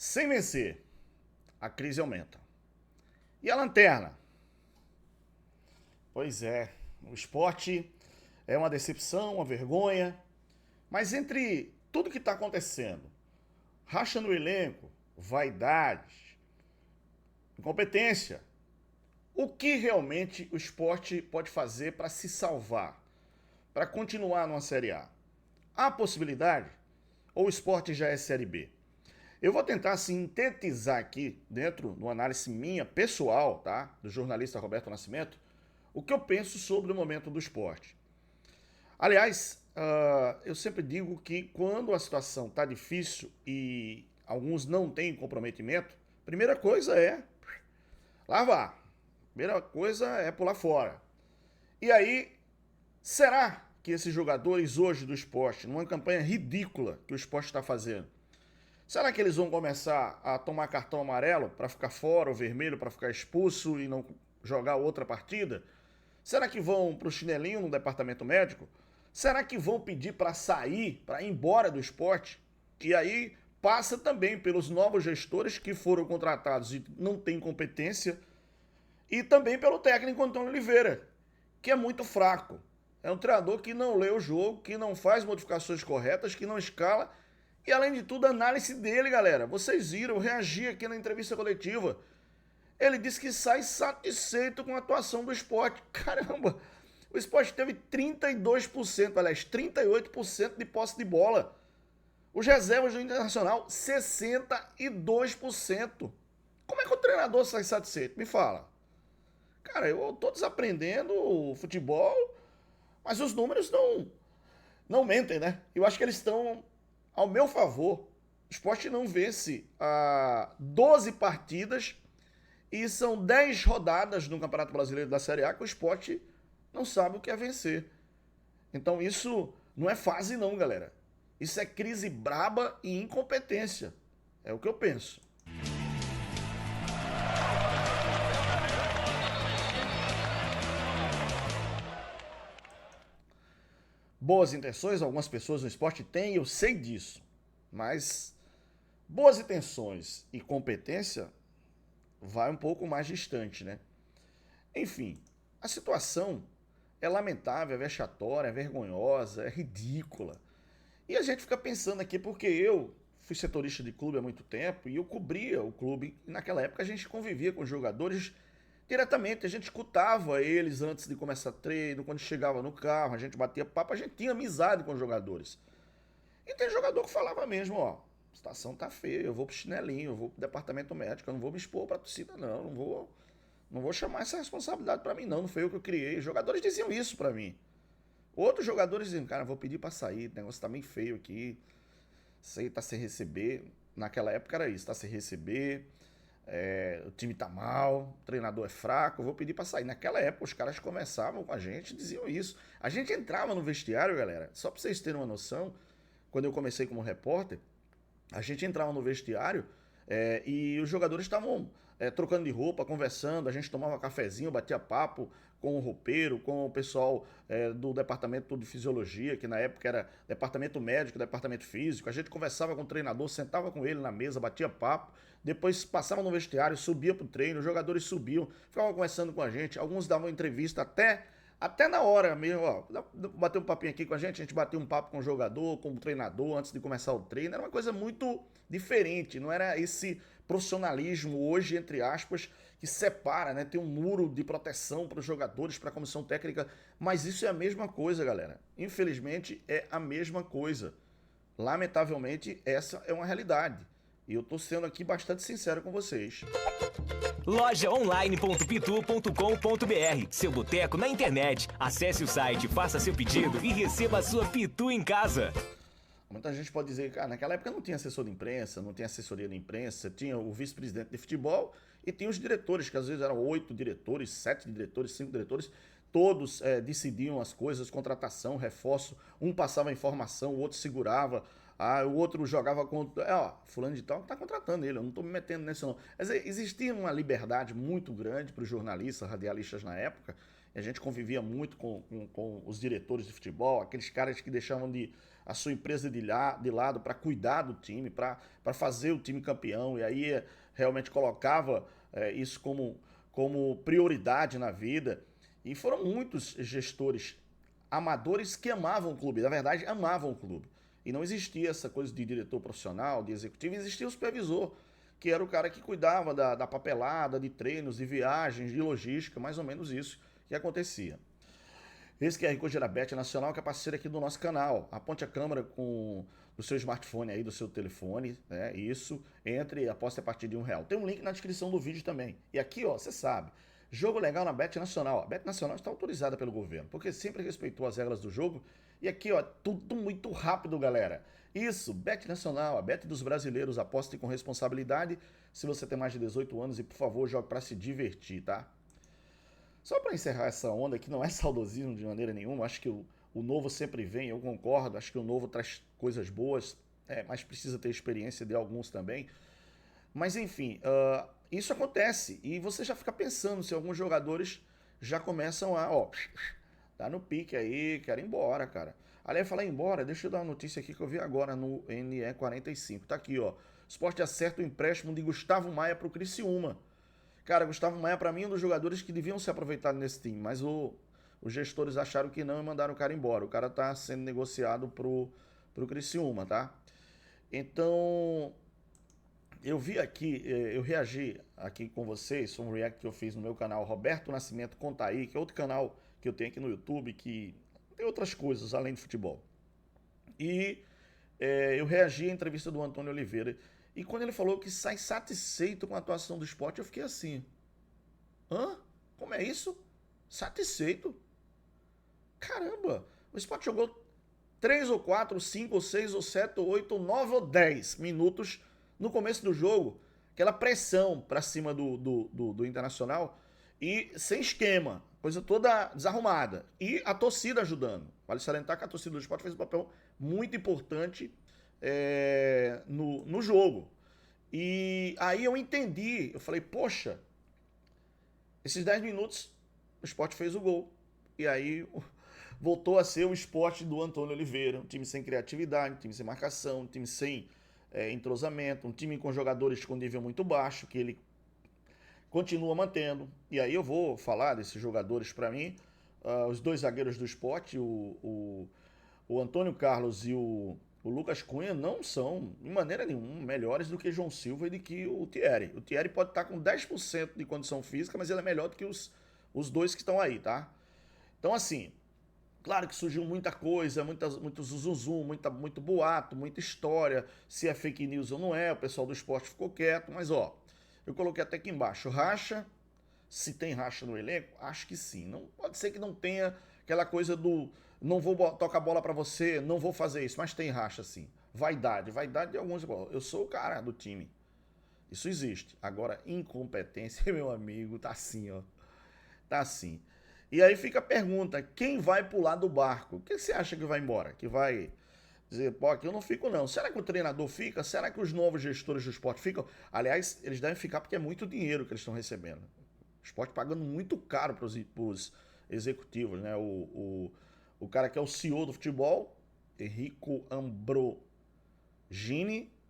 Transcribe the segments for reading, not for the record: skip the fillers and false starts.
Sem vencer, a crise aumenta. E a lanterna? Pois é, o esporte é uma decepção, uma vergonha, mas entre tudo que está acontecendo, racha no elenco, vaidades, incompetência, o que realmente o esporte pode fazer para se salvar, para continuar numa Série A? Há possibilidade? Ou o esporte já é Série B? Eu vou tentar sintetizar aqui, dentro de uma análise minha, pessoal, tá? Do jornalista Roberto Nascimento, o que eu penso sobre o momento do esporte. Aliás, eu sempre digo que quando a situação está difícil e alguns não têm comprometimento, primeira coisa é lavar. Primeira coisa é pular fora. E aí, será que esses jogadores hoje do esporte, numa campanha ridícula que o esporte está fazendo, será que eles vão começar a tomar cartão amarelo para ficar fora, ou vermelho para ficar expulso e não jogar outra partida? Será que vão para o chinelinho no departamento médico? Será que vão pedir para sair, para ir embora do esporte? E aí passa também pelos novos gestores que foram contratados e não têm competência, e também pelo técnico Antônio Oliveira, que é muito fraco. É um treinador que não lê o jogo, que não faz modificações corretas, que não escala. E além de tudo, a análise dele, galera. Vocês viram, eu reagi aqui na entrevista coletiva. Ele disse que sai satisfeito com a atuação do esporte. Caramba, o esporte teve 32%, aliás, 38% de posse de bola. Os reservas do Internacional, 62%. Como é que o treinador sai satisfeito? Me fala. Cara, eu tô desaprendendo o futebol, mas os números não mentem, né? Eu acho que eles estão ao meu favor. O esporte não vence 12 partidas e são 10 rodadas no Campeonato Brasileiro da Série A que o esporte não sabe o que é vencer. Então isso não é fase não, galera. Isso é crise braba e incompetência. É o que eu penso. Boas intenções, algumas pessoas no esporte têm, eu sei disso. Mas boas intenções e competência vai um pouco mais distante, né? Enfim, a situação é lamentável, é vexatória, é vergonhosa, é ridícula. E a gente fica pensando aqui, porque eu fui setorista de clube há muito tempo e eu cobria o clube. E naquela época a gente convivia com os jogadores diretamente, a gente escutava eles antes de começar treino, quando chegava no carro, a gente batia papo, a gente tinha amizade com os jogadores. E tem jogador que falava mesmo, ó, a situação tá feia, eu vou pro chinelinho, eu vou pro departamento médico, eu não vou me expor pra torcida não, não vou chamar essa responsabilidade pra mim não foi eu que eu criei. Os jogadores diziam isso pra mim. Outros jogadores diziam, cara, vou pedir pra sair, o negócio tá meio feio aqui, isso aí tá sem receber. Naquela época era isso, tá sem receber, o time tá mal, o treinador é fraco, eu vou pedir pra sair. Naquela época os caras conversavam com a gente, diziam isso. A gente entrava no vestiário, galera, só pra vocês terem uma noção, quando eu comecei como repórter, a gente entrava no vestiário e os jogadores estavam trocando de roupa, conversando, a gente tomava cafezinho, batia papo com o roupeiro, com o pessoal do departamento de fisiologia, que na época era departamento médico, departamento físico. A gente conversava com o treinador, sentava com ele na mesa, batia papo, depois passava no vestiário, subia pro treino, os jogadores subiam, ficavam conversando com a gente, alguns davam entrevista até na hora mesmo, ó, bateu um papinho aqui com a gente bateu um papo com o jogador, com o treinador, antes de começar o treino, era uma coisa muito diferente, não era esse profissionalismo hoje, entre aspas, que separa, né, tem um muro de proteção para os jogadores, para a comissão técnica, mas isso é a mesma coisa, galera, infelizmente é a mesma coisa, lamentavelmente essa é uma realidade, e eu tô sendo aqui bastante sincero com vocês. Lojaonline.pitu.com.br, seu boteco na internet. Acesse o site, faça seu pedido e receba a sua Pitu em casa. Muita gente pode dizer, cara, naquela época não tinha assessor de imprensa, não tinha assessoria de imprensa, tinha o vice-presidente de futebol e tinha os diretores, que às vezes eram 8 diretores, 7 diretores, 5 diretores, todos decidiam as coisas, contratação, reforço, um passava informação, o outro segurava, o outro jogava contra. Fulano de tal tá contratando ele, eu não tô me metendo nisso não. Quer dizer, existia uma liberdade muito grande para os jornalistas, radialistas na época, e a gente convivia muito com os diretores de futebol, aqueles caras que deixavam de a sua empresa de lado para cuidar do time, para fazer o time campeão, e aí realmente colocava isso como prioridade na vida. E foram muitos gestores amadores que amavam o clube, na verdade amavam o clube. E não existia essa coisa de diretor profissional, de executivo, existia o supervisor, que era o cara que cuidava da papelada, de treinos, de viagens, de logística, mais ou menos isso que acontecia. Esse QR Code era Bet Nacional, que é parceiro aqui do nosso canal. Aponte a câmera do seu smartphone aí, do seu telefone, né? Isso, entre e aposte a partir de R$1. Tem um link na descrição do vídeo também. E aqui, ó, você sabe, jogo legal na Bet Nacional. A Bet Nacional está autorizada pelo governo, porque sempre respeitou as regras do jogo. E aqui, ó, tudo muito rápido, galera. Isso, Bet Nacional, a Bet dos brasileiros, aposte com responsabilidade. Se você tem mais de 18 anos e, por favor, jogue para se divertir, tá? Só para encerrar essa onda, que não é saudosismo de maneira nenhuma, acho que o novo sempre vem, eu concordo, acho que o novo traz coisas boas, mas precisa ter experiência de alguns também. Mas enfim, isso acontece e você já fica pensando se alguns jogadores já começam tá no pique aí, quero ir embora, cara. Aliás, falar em embora, deixa eu dar uma notícia aqui que eu vi agora no NE45, tá aqui, ó. Sport acerta o empréstimo de Gustavo Maia pro Criciúma. Cara, Gustavo Maia, pra mim, é um dos jogadores que deviam ser aproveitados nesse time, mas os gestores acharam que não e mandaram o cara embora. O cara tá sendo negociado pro Criciúma, tá? Então, eu vi aqui, eu reagi aqui com vocês, foi um react que eu fiz no meu canal Roberto Nascimento Conta Aí, que é outro canal que eu tenho aqui no YouTube, que tem outras coisas além de futebol. E eu reagi à entrevista do Antônio Oliveira. E quando ele falou que sai satisfeito com a atuação do Sport, eu fiquei assim. Hã? Como é isso? Satisfeito? Caramba! O Sport jogou 3 ou 4, 5 ou 6 ou 7 ou 8 ou 9 ou 10 minutos no começo do jogo. Aquela pressão pra cima do Internacional e sem esquema. Coisa toda desarrumada. E a torcida ajudando. Vale salientar que a torcida do Sport fez um papel muito importante no jogo. E aí eu entendi, eu falei, poxa, esses 10 minutos o Sport fez o gol. E aí voltou a ser o Sport do Antônio Oliveira, um time sem criatividade, um time sem marcação, um time sem entrosamento, um time com jogadores com nível muito baixo, que ele continua mantendo. E aí eu vou falar desses jogadores para mim, os dois zagueiros do Sport, o Antônio Carlos e o Lucas Cunha não são, de maneira nenhuma, melhores do que João Silva e do que o Thierry. O Thierry pode estar com 10% de condição física, mas ele é melhor do que os dois que estão aí, tá? Então, assim, claro que surgiu muita coisa, muito zuzum, muito boato, muita história, se é fake news ou não é, o pessoal do Sport ficou quieto, mas ó, eu coloquei até aqui embaixo, racha, se tem racha no elenco, acho que sim. Não pode ser que não tenha aquela coisa do não vou tocar a bola pra você, não vou fazer isso, mas tem racha sim. Vaidade de alguns. Eu sou o cara do time. Isso existe. Agora, incompetência, meu amigo, tá assim, ó. Tá assim. E aí fica a pergunta, quem vai pular do barco? O que você acha que vai embora? Que vai dizer, pô, aqui eu não fico não. Será que o treinador fica? Será que os novos gestores do esporte ficam? Aliás, eles devem ficar porque é muito dinheiro que eles estão recebendo. O esporte pagando muito caro para os executivos, né? O cara que é o CEO do futebol, Enrico Ambrogini,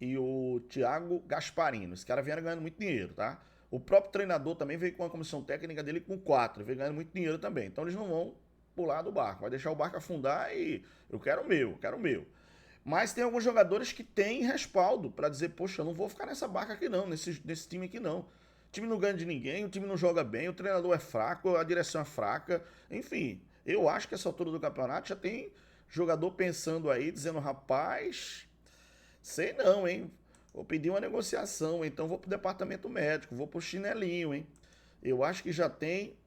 e o Thiago Gasparino. Esse cara vieram ganhando muito dinheiro, tá? O próprio treinador também veio com a comissão técnica dele com 4, veio ganhando muito dinheiro também. Então eles não vão pular do barco, vai deixar o barco afundar e eu quero o meu. Mas tem alguns jogadores que têm respaldo para dizer, poxa, eu não vou ficar nessa barca aqui não, nesse time aqui não. O time não ganha de ninguém, o time não joga bem, o treinador é fraco, a direção é fraca, enfim. Eu acho que essa altura do campeonato já tem jogador pensando aí, dizendo, rapaz, sei não, hein? Vou pedir uma negociação, então vou pro departamento médico, vou pro chinelinho, hein? Eu acho que já tem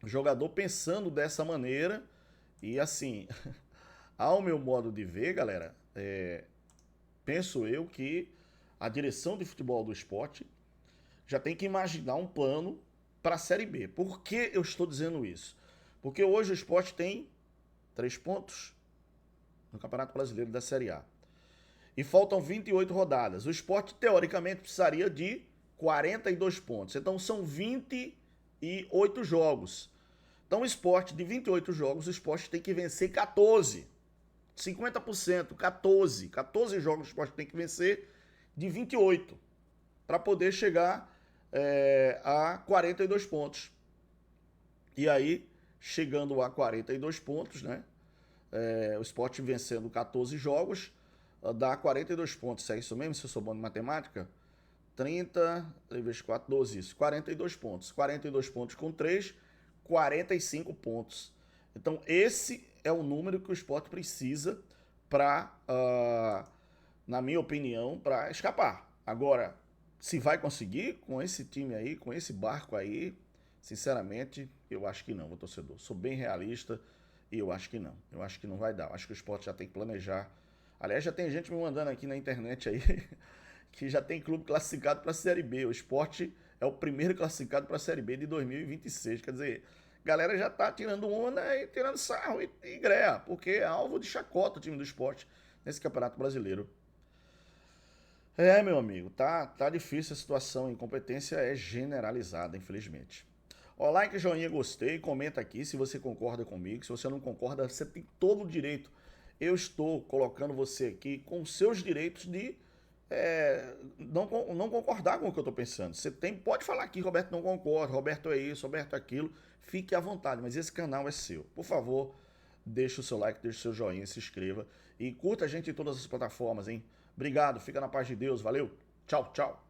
jogador pensando dessa maneira e assim, ao meu modo de ver, galera, penso eu que a direção de futebol do esporte já tem que imaginar um plano para a Série B. Por que eu estou dizendo isso? Porque hoje o esporte tem 3 pontos no Campeonato Brasileiro da Série A. E faltam 28 rodadas. O esporte, teoricamente, precisaria de 42 pontos. Então, são 28 jogos. Então, o esporte, de 28 jogos, o esporte tem que vencer 14. 50%, 14 jogos o Sport tem que vencer de 28 para poder chegar a 42 pontos. E aí, chegando a 42 pontos, né? O Sport vencendo 14 jogos, dá 42 pontos. É isso mesmo, se eu sou bom de matemática? 30, vezes 4, 12, isso. 42 pontos. 42 pontos com 3, 45 pontos. Então, esse é o número que o Sport precisa para, na minha opinião, para escapar. Agora, se vai conseguir com esse time aí, com esse barco aí, sinceramente, eu acho que não, meu torcedor. Sou bem realista e eu acho que não. Eu acho que não vai dar. Eu acho que o Sport já tem que planejar. Aliás, já tem gente me mandando aqui na internet aí que já tem clube classificado para a Série B. O Sport é o primeiro classificado para a Série B de 2026. Quer dizer, a galera já tá tirando onda e tirando sarro e greia, porque é alvo de chacota o time do Sport nesse Campeonato Brasileiro. Meu amigo, tá difícil a situação. A incompetência é generalizada, infelizmente. Ó, like, joinha, gostei, comenta aqui se você concorda comigo. Se você não concorda, você tem todo o direito. Eu estou colocando você aqui com seus direitos de não concordar com o que eu estou pensando. Você pode falar aqui, Roberto não concorda, Roberto é isso, Roberto é aquilo. Fique à vontade, mas esse canal é seu. Por favor, deixa o seu like, deixa o seu joinha, se inscreva e curta a gente em todas as plataformas, hein? Obrigado, fica na paz de Deus, valeu, tchau, tchau.